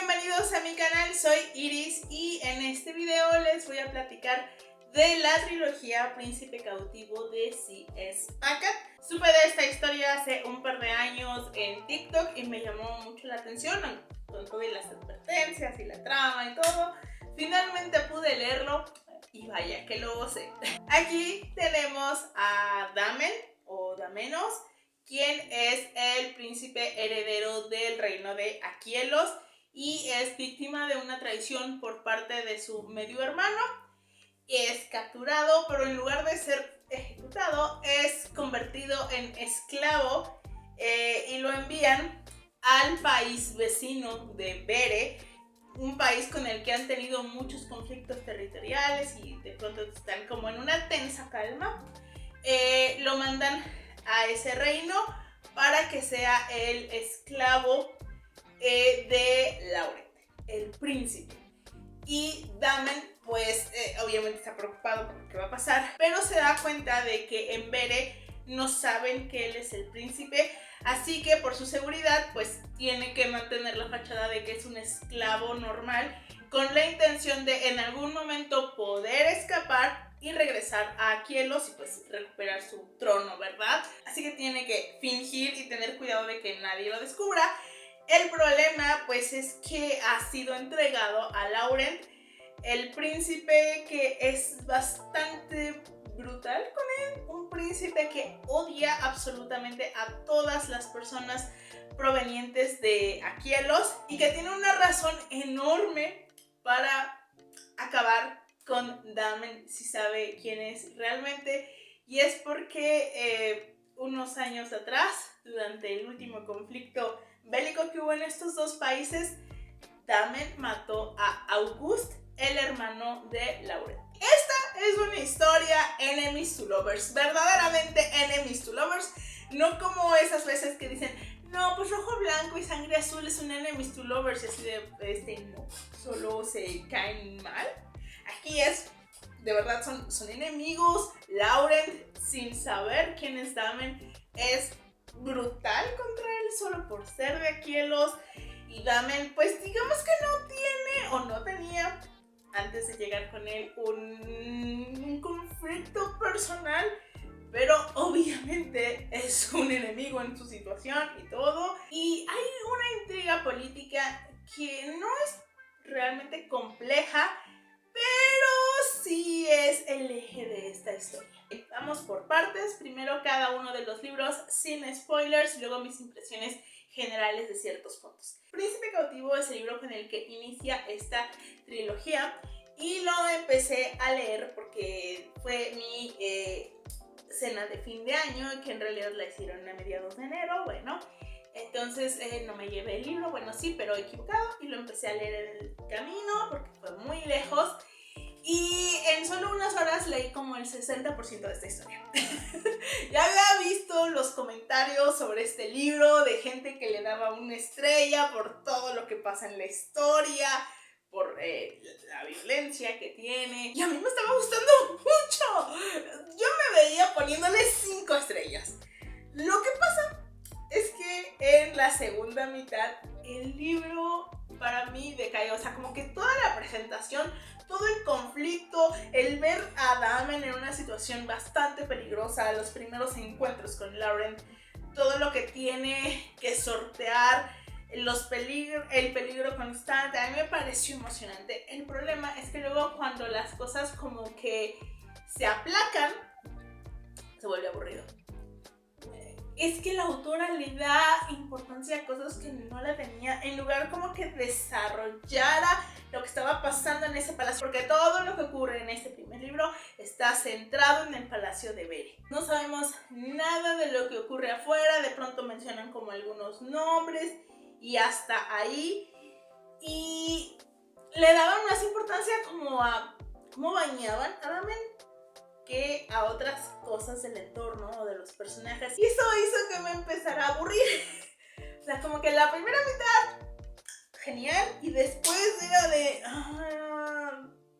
Bienvenidos a mi canal, soy Iris y en este video les voy a platicar de la trilogía Príncipe Cautivo de C.S. Pacat. Supe de esta historia hace un par de años en TikTok y me llamó mucho la atención con todas las advertencias y la trama y todo. Finalmente pude leerlo y vaya que lo gocé. Aquí tenemos a Damen o Damenos, quien es el príncipe heredero del reino de Aquielos y es víctima de una traición por parte de su medio hermano. Es capturado, pero en lugar de ser ejecutado, es convertido en esclavo y lo envían al país vecino de Bere, un país con el que han tenido muchos conflictos territoriales y de pronto están como en una tensa calma. Lo mandan a ese reino para que sea el esclavo de Laurent, el príncipe. Y Damen pues obviamente está preocupado por lo que va a pasar, pero se da cuenta de que en Bere no saben que él es el príncipe, así que por su seguridad pues tiene que mantener la fachada de que es un esclavo normal, con la intención de en algún momento poder escapar y regresar a Aquielos y pues recuperar su trono, ¿verdad? Así que tiene que fingir y tener cuidado de que nadie lo descubra. El problema pues es que ha sido entregado a Laurent, el príncipe que es bastante brutal con él, un príncipe que odia absolutamente a todas las personas provenientes de Aquielos y que tiene una razón enorme para acabar con Damen si sabe quién es realmente, y es porque unos años atrás, durante el último conflicto bélico que hubo en estos dos países, Damen mató a Auguste, el hermano de Laurent. Esta es una historia enemies to lovers, verdaderamente enemies to lovers, no como esas veces que dicen no, pues rojo, blanco y sangre azul es un enemies to lovers y así de no, solo se caen mal. Aquí es, de verdad son enemigos. Laurent, sin saber quién es Damen, es brutal contra él solo por ser de Aquielos, y Damen pues digamos que no tiene o no tenía antes de llegar con él un conflicto personal, pero obviamente es un enemigo en su situación y todo, y hay una intriga política que no es realmente compleja, pero sí es el eje de esta historia. Vamos por partes, primero cada uno de los libros sin spoilers, luego mis impresiones generales de ciertos puntos. Príncipe Cautivo es el libro con el que inicia esta trilogía y lo empecé a leer porque fue mi cena de fin de año, que en realidad la hicieron a mediados de enero, bueno, entonces no me llevé el libro, bueno sí, pero equivocado, y lo empecé a leer en el camino porque fue muy lejos. Y en solo unas horas leí como el 60% de esta historia. Ya había visto los comentarios sobre este libro de gente que le daba una estrella por todo lo que pasa en la historia, por la violencia que tiene. Y a mí me estaba gustando mucho. Yo me veía poniéndole 5 estrellas. Lo que pasa es que en la segunda mitad el libro para mí decayó. O sea, como que toda la presentación, todo el conflicto, el ver a Damen en una situación bastante peligrosa, los primeros encuentros con Laurent, todo lo que tiene que sortear, el peligro constante, a mí me pareció emocionante. El problema es que luego cuando las cosas como que se aplacan, se vuelve aburrido. Es que la autora le da importancia a cosas que no la tenía, en lugar como que desarrollara lo que estaba pasando en ese palacio, porque todo lo que ocurre en este primer libro está centrado en el palacio de Bere. No sabemos nada de lo que ocurre afuera, de pronto mencionan como algunos nombres y hasta ahí, y le daban más importancia como a cómo bañaban a Damen que a otras cosas del entorno o de los personajes, y eso hizo que me empezara a aburrir. O sea, como que la primera mitad genial y después era de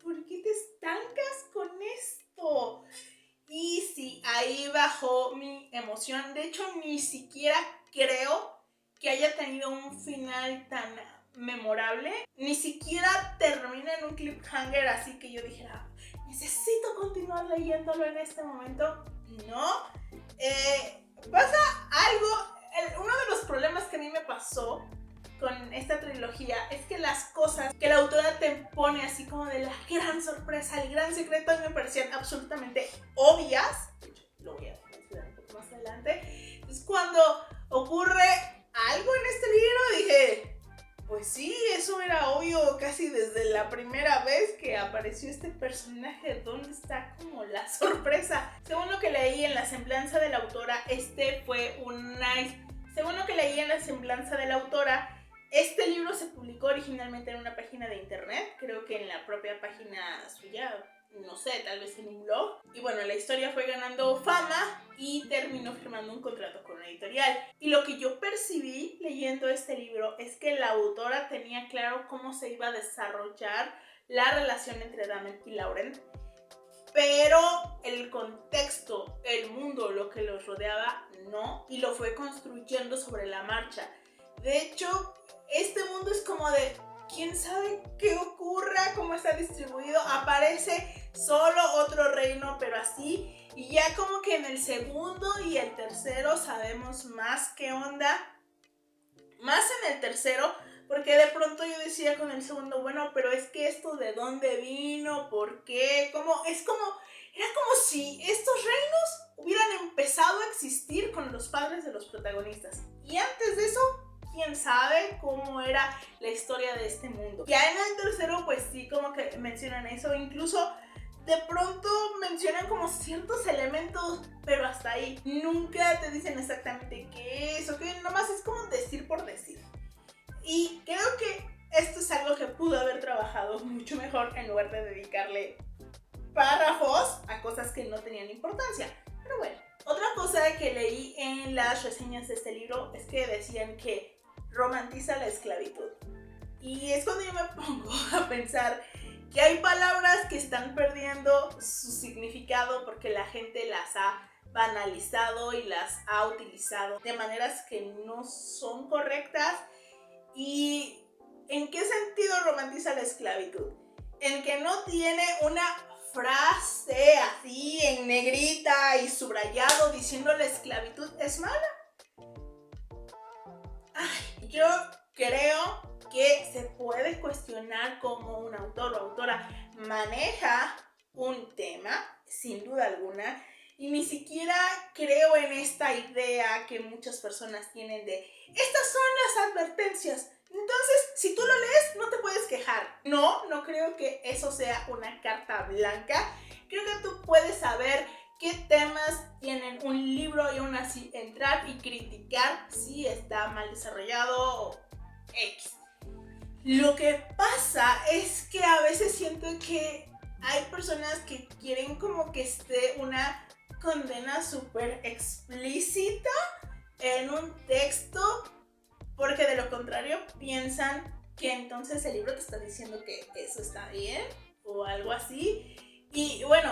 ¿por qué te estancas con esto? Y sí, ahí bajó mi emoción. De hecho, ni siquiera creo que haya tenido un final tan memorable. Ni siquiera termina en un cliffhanger así que yo dijera, necesito continuar leyéndolo en este momento. No. Pasa algo. Uno de los problemas que a mí me pasó con esta trilogía es que las cosas que la autora te pone así como de la gran sorpresa, el gran secreto, a mí me parecían absolutamente obvias. De hecho, lo voy a mencionar un poco más adelante. Entonces, cuando ocurre algo en este libro, dije, pues sí, eso era obvio casi desde la primera vez que apareció este personaje. ¿Dónde está como la sorpresa? Según lo que leí en la semblanza de la autora, este libro se publicó originalmente en una página de internet, creo que en la propia página suya, no sé, tal vez en un blog. Y bueno, la historia fue ganando fama y terminó firmando un contrato con una editorial. Y lo que yo percibí leyendo este libro es que la autora tenía claro cómo se iba a desarrollar la relación entre Damen y Lauren, pero el contexto, el mundo, lo que los rodeaba, no, y lo fue construyendo sobre la marcha. De hecho, este mundo es como de, ¿quién sabe qué ocurra? ¿Cómo está distribuido? Aparece solo otro reino, pero así, y ya como que en el segundo y el tercero sabemos más qué onda. Más en el tercero, porque de pronto yo decía con el segundo, bueno, pero es que esto de dónde vino, por qué, era como si estos reinos hubieran empezado a existir con los padres de los protagonistas. Y antes de eso, quién sabe cómo era la historia de este mundo. Ya en el tercero, pues sí, como que mencionan eso, incluso de pronto mencionan como ciertos elementos, pero hasta ahí. Nunca te dicen exactamente qué es o qué, nomás es como decir por decir. Y creo que esto es algo que pudo haber trabajado mucho mejor en lugar de dedicarle párrafos a cosas que no tenían importancia. Pero bueno, otra cosa que leí en las reseñas de este libro es que decían que romantiza la esclavitud. Y es cuando yo me pongo a pensar que hay palabras que están perdiendo su significado porque la gente las ha banalizado y las ha utilizado de maneras que no son correctas. ¿Y en qué sentido romantiza la esclavitud? En que no tiene una frase así en negrita y subrayado diciendo la esclavitud es mala. Yo creo que se puede cuestionar cómo un autor o autora maneja un tema, sin duda alguna, y ni siquiera creo en esta idea que muchas personas tienen de estas son las advertencias, entonces si tú lo lees no te puedes quejar. No creo que eso sea una carta blanca. Creo que tú puedes saber qué temas tienen un libro y aún así entrar y criticar si está mal desarrollado o X. Lo que pasa es que a veces siento que hay personas que quieren como que esté una condena súper explícita en un texto, porque de lo contrario piensan que entonces el libro te está diciendo que eso está bien o algo así. Y bueno,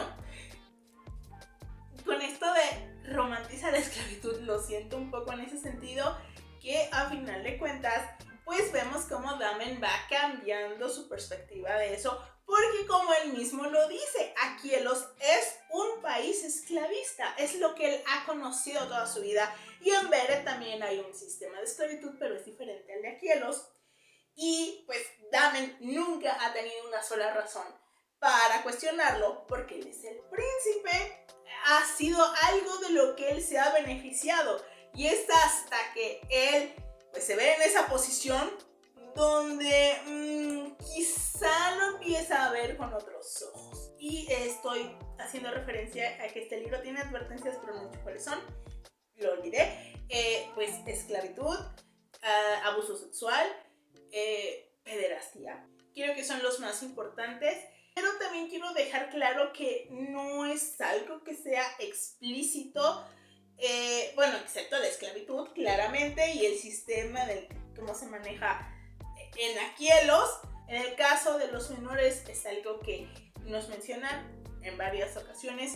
con esto de romantizar la esclavitud lo siento un poco en ese sentido, que a final de cuentas pues vemos cómo Damen va cambiando su perspectiva de eso, porque como él mismo lo dice, Aquielos es un país esclavista, es lo que él ha conocido toda su vida, y en Beren también hay un sistema de esclavitud, pero es diferente al de Aquielos, y pues Damen nunca ha tenido una sola razón para cuestionarlo, porque él es el príncipe, ha sido algo de lo que él se ha beneficiado, y es hasta que él pues se ve en esa posición donde quizá lo empieza a ver con otros ojos. Y estoy haciendo referencia a que este libro tiene advertencias, pero no sé cuáles son, lo olvidé. Pues esclavitud, abuso sexual, pederastía. Creo que son los más importantes. Pero también quiero dejar claro que no es algo que sea explícito. Bueno, excepto la esclavitud, claramente, y el sistema de cómo se maneja en Aquielos. En el caso de los menores es algo que nos mencionan en varias ocasiones,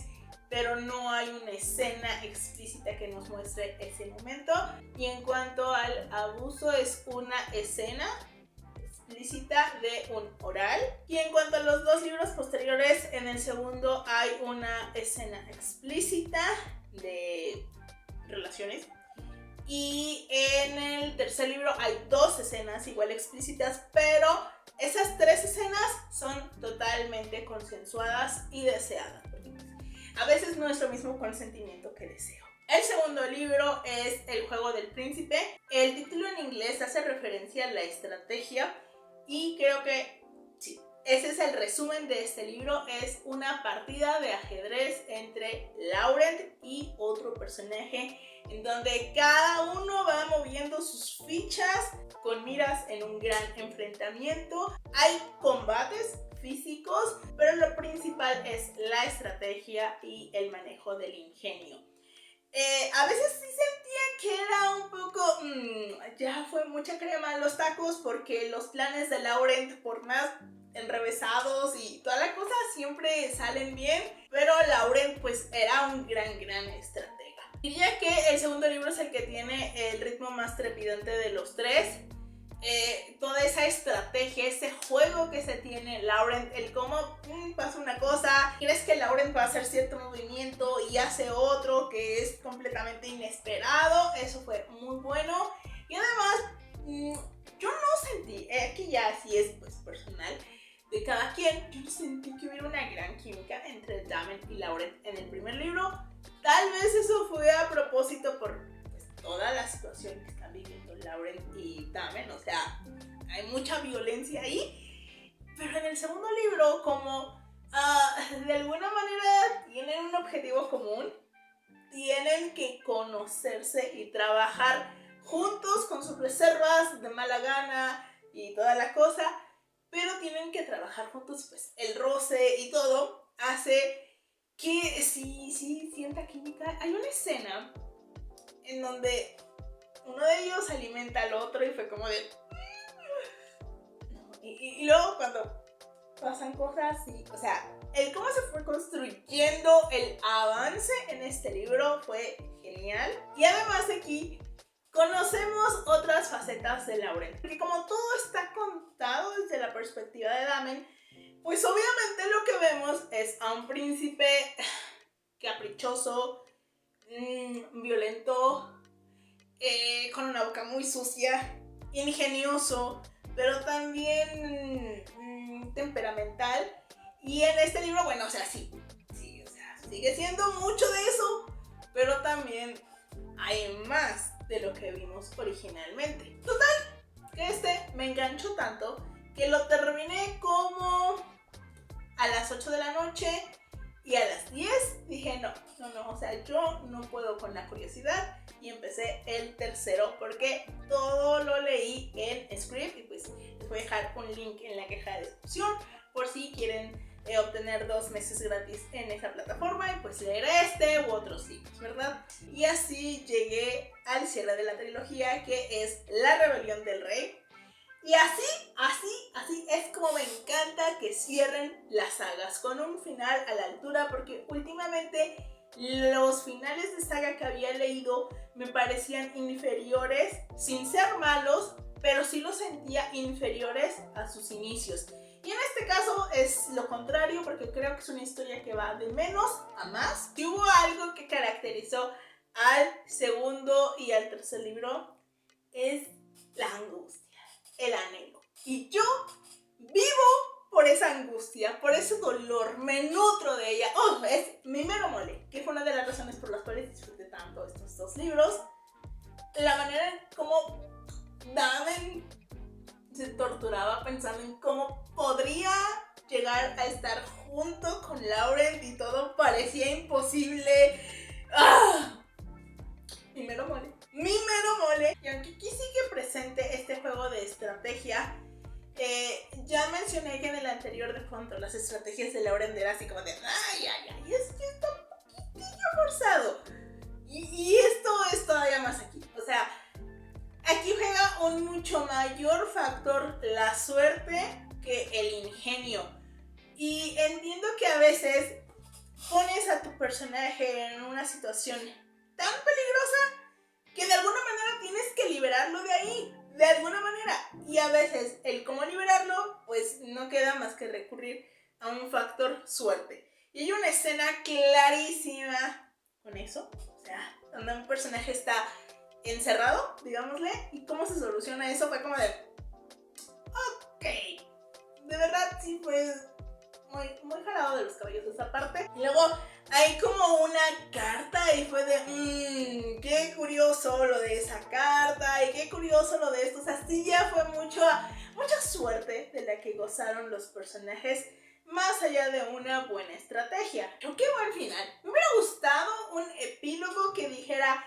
pero no hay una escena explícita que nos muestre ese momento. Y en cuanto al abuso, es una escena de un oral. Y en cuanto a los dos libros posteriores, en el segundo hay una escena explícita de relaciones. Y en el tercer libro hay dos escenas igual explícitas, pero esas tres escenas son totalmente consensuadas y deseadas. A veces no es lo mismo consentimiento que deseo. El segundo libro es El juego del príncipe. El título en inglés hace referencia a la estrategia y creo que sí, ese es el resumen de este libro. Es una partida de ajedrez entre Laurent y otro personaje en donde cada uno va moviendo sus fichas con miras en un gran enfrentamiento. Hay combates físicos, pero lo principal es la estrategia y el manejo del ingenio. A veces sí sentía que era un poco, ya fue mucha crema en los tacos, porque los planes de Laurent, por más enrevesados y toda la cosa, siempre salen bien, pero Laurent pues era un gran estratega. Diría que el segundo libro es el que tiene el ritmo más trepidante de los tres. Toda esa estrategia, ese juego que se tiene Laurent, el cómo pasa una cosa, crees que Laurent va a hacer cierto movimiento y hace otro que es completamente inesperado, eso fue muy bueno. Y además, yo no sentí, aquí ya sí es pues personal de cada quien, yo no sentí que hubiera una gran química entre Damen y Laurent en el primer libro. Tal vez eso fue a propósito por toda la situación que están viviendo Laurent y Damen, o sea, hay mucha violencia ahí, pero en el segundo libro, como de alguna manera tienen un objetivo común, tienen que conocerse y trabajar juntos con sus reservas de mala gana y toda la cosa, pero tienen que trabajar juntos, pues el roce y todo hace que sí sienta química. Hay una escena en donde uno de ellos alimenta al otro y fue como de... Y luego cuando pasan cosas y, o sea, el cómo se fue construyendo el avance en este libro fue genial. Y además aquí conocemos otras facetas de Laurent, porque como todo está contado desde la perspectiva de Damen, pues obviamente lo que vemos es a un príncipe caprichoso, violento, con una boca muy sucia, ingenioso, pero también temperamental. Y en este libro, bueno, o sea, sí, o sea, sigue siendo mucho de eso, pero también hay más de lo que vimos originalmente. Total, que este me enganchó tanto que lo terminé como a las 8 de la noche. Y a las 10 dije no, o sea, yo no puedo con la curiosidad y empecé el tercero porque todo lo leí en Scribd y pues les voy a dejar un link en la caja de descripción por si quieren obtener 2 meses gratis en esa plataforma y pues leer este u otros libros, ¿verdad? Y así llegué al cierre de la trilogía, que es La Rebelión del Rey. Y así es como me encanta que cierren las sagas, con un final a la altura, porque últimamente los finales de saga que había leído me parecían inferiores, sin ser malos, pero sí los sentía inferiores a sus inicios. Y en este caso es lo contrario, porque creo que es una historia que va de menos a más. Y hubo algo que caracterizó al segundo y al tercer libro, es la angustia, el anhelo. Y yo vivo por esa angustia, por ese dolor, me nutro de ella. Es mi mero mole, que fue una de las razones por las cuales disfruté tanto estos 2 libros. La manera en cómo Damen se torturaba pensando en cómo podría llegar a estar junto con Laurent y todo parecía imposible. Mi mero mole. Y aunque aquí sigue presente este juego de estrategia, ya mencioné que en el anterior de pronto las estrategias de Laurent era así como de es que está un poquitillo forzado. Y esto es todavía más aquí. O sea, aquí juega un mucho mayor factor la suerte que el ingenio. Y entiendo que a veces pones a tu personaje en una situación tan peligrosa que de alguna manera tienes que liberarlo de ahí, de alguna manera. Y a veces el cómo liberarlo, pues recurrir a un factor suerte. Y hay una escena clarísima con eso, o sea, donde un personaje está encerrado, digámosle, y cómo se soluciona eso fue como de, ok, de verdad sí fue muy jalado de los cabellos esa parte. Y luego hay como una carta y fue de, qué curioso lo de esa carta y qué curioso lo de esto. O sea, sí ya fue mucha suerte de la que gozaron los personajes, más allá de una buena estrategia. Pero qué buen final. Me hubiera gustado un epílogo que dijera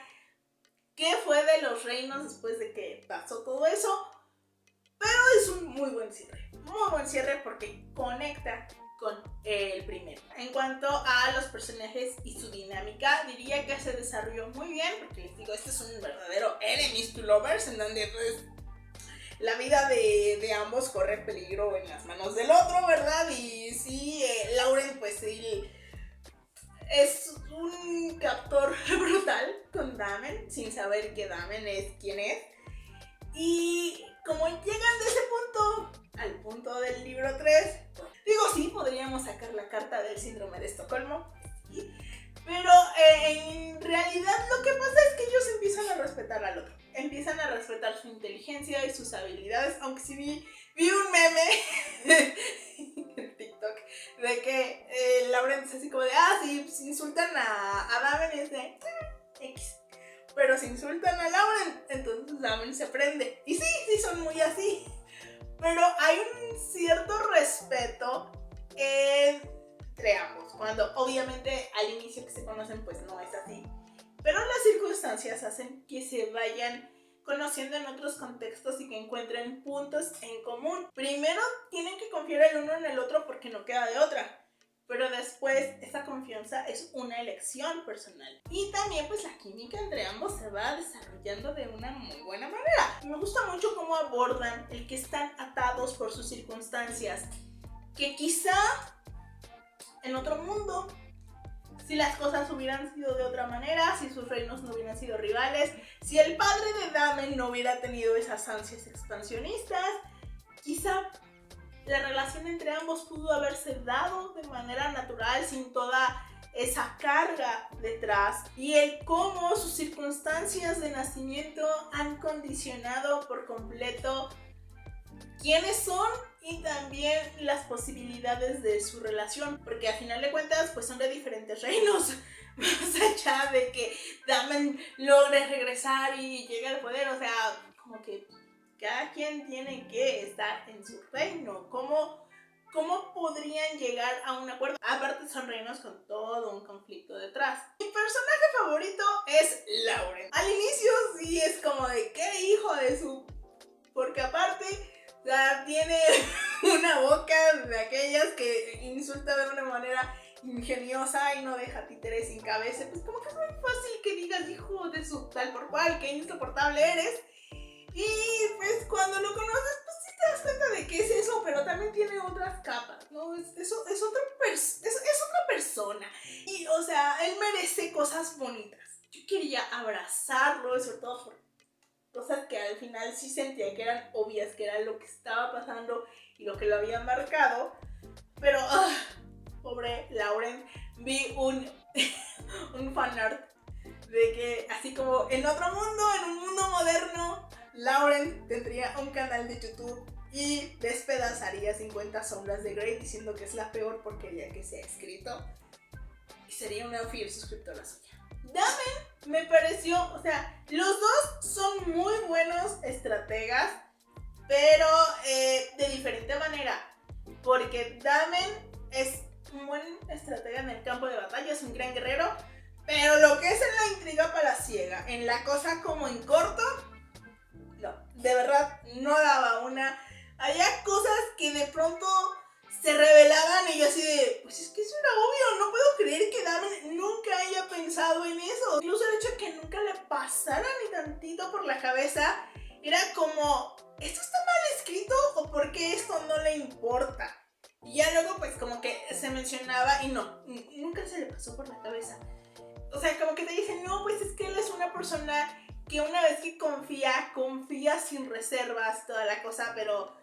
qué fue de los reinos después de que pasó todo eso. Pero es un muy buen cierre porque conecta con el primero. En cuanto a los personajes y su dinámica, diría que se desarrolló muy bien, porque les digo, este es un verdadero enemies to lovers, en donde pues la vida de ambos corre peligro en las manos del otro, ¿verdad? Y sí, Lauren pues sí es un captor brutal con Damen, sin saber que Damen es quien es. Y como llegan de ese punto al punto del libro 3, digo, sí, podríamos sacar la carta del síndrome de Estocolmo, sí, pero en realidad lo que pasa es que ellos empiezan a respetar al otro, empiezan a respetar su inteligencia y sus habilidades, aunque sí vi un meme en TikTok de que Lauren es así como de, sí, si insultan a Damen es de X. Pero si insultan a Lauren, entonces Damen se prende. Y sí son muy así. Pero hay un cierto respeto entre ambos. Cuando obviamente al inicio que se conocen pues no es así. Pero las circunstancias hacen que se vayan conociendo en otros contextos y que encuentren puntos en común. Primero tienen que confiar el uno en el otro porque no queda de otra. Pero después esa confianza es una elección personal. Y también pues la química entre ambos se va desarrollando de una muy buena manera. Me gusta mucho cómo abordan el que están atados por sus circunstancias. Que quizá en otro mundo, si las cosas hubieran sido de otra manera, si sus reinos no hubieran sido rivales, si el padre de Damen no hubiera tenido esas ansias expansionistas, quizá la relación entre ambos pudo haberse dado de manera natural sin toda esa carga detrás, y el cómo sus circunstancias de nacimiento han condicionado por completo quiénes son y también las posibilidades de su relación, porque al final de cuentas pues son de diferentes reinos. Más allá de que Damen logre regresar y llegue al poder, o sea, como que cada quien tiene que estar en su reino. ¿Cómo podrían llegar a un acuerdo? Aparte son reinos con todo un conflicto detrás. Mi personaje favorito es Lauren. Al inicio sí es como de qué hijo de su... Porque aparte, o sea, tiene una boca de aquellas que insulta de una manera ingeniosa y no deja títeres sin cabeza. Pues como que es muy fácil que digas hijo de su tal por cual, qué insoportable eres. Y pues cuando lo conoces, pues sí te das cuenta de que es eso, pero también tiene otras capas, ¿no? Es otra persona. Y, o sea, él merece cosas bonitas. Yo quería abrazarlo, sobre todo por cosas que al final sí sentía que eran obvias, que era lo que estaba pasando y lo que lo había marcado. Pero, pobre Lauren, vi un fanart de que así como en otro mundo, en un mundo moderno, Lauren tendría un canal de YouTube y despedazaría 50 sombras de Grey diciendo que es la peor porquería que se ha escrito. Y sería una fiel suscriptora suya. Damen me pareció, o sea, los dos son muy buenos estrategas, pero de diferente manera. Porque Damen es un buen estratega en el campo de batalla, es un gran guerrero. Pero lo que es en la intriga palaciega, en la cosa como en corto, no, de verdad no daba una. Había cosas que de pronto se revelaban y yo así de, pues es que eso era obvio, no puedo creer que Damen nunca haya pensado en eso. Incluso el hecho de que nunca le pasara ni tantito por la cabeza, era como, ¿esto está mal escrito o por qué esto no le importa? Y ya luego pues como que se mencionaba y no, nunca se le pasó por la cabeza. O sea, como que te dicen, no, pues es que él es una persona que una vez que confía sin reservas, toda la cosa, pero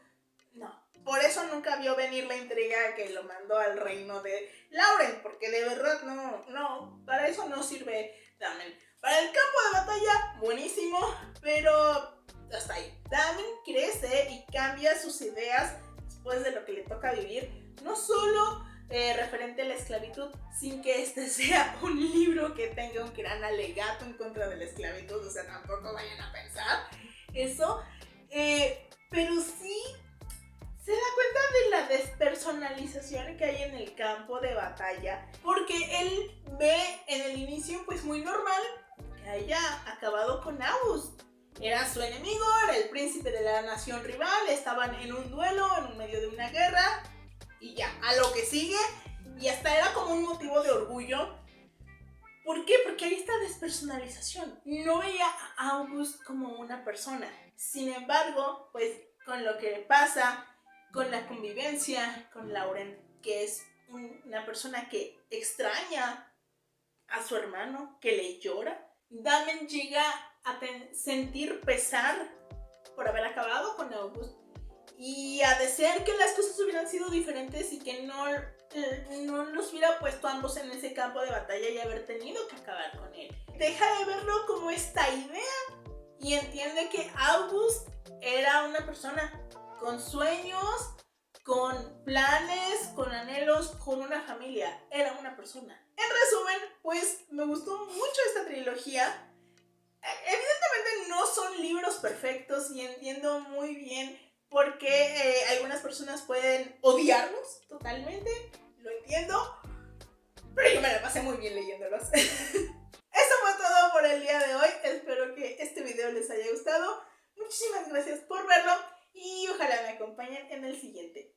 no. por eso nunca vio venir la intriga que lo mandó al reino de Lauren, porque de verdad no, para eso no sirve Damen. Para el campo de batalla, buenísimo, pero hasta ahí. Damen crece y cambia sus ideas después de lo que le toca vivir, no solo referente a la esclavitud, sin que este sea un libro que tenga un gran alegato en contra de la esclavitud, o sea, tampoco vayan a pensar eso, pero sí se da cuenta de la despersonalización que hay en el campo de batalla, porque él ve en el inicio pues muy normal que haya acabado con August. Era su enemigo, era el príncipe de la nación rival, estaban en un duelo, en medio de una guerra, y ya, a lo que sigue, y hasta era como un motivo de orgullo. ¿Por qué? Porque hay esta despersonalización. No veía a August como una persona. Sin embargo, pues con lo que pasa, con la convivencia con Lauren, que es una persona que extraña a su hermano, que le llora, Damen llega a sentir pesar por haber acabado con August y a desear que las cosas hubieran sido diferentes y que no los hubiera puesto ambos en ese campo de batalla y haber tenido que acabar con él. Deja de verlo como esta idea y entiende que August era una persona con sueños, con planes, con anhelos, con una familia. Era una persona. En resumen, pues me gustó mucho esta trilogía. Evidentemente no son libros perfectos y entiendo muy bien por qué algunas personas pueden odiarlos totalmente. Lo entiendo, pero yo me la pasé muy bien leyéndolos. Eso fue todo por el día de hoy. Espero que este video les haya gustado. Muchísimas gracias por verlo y ojalá me acompañen en el siguiente.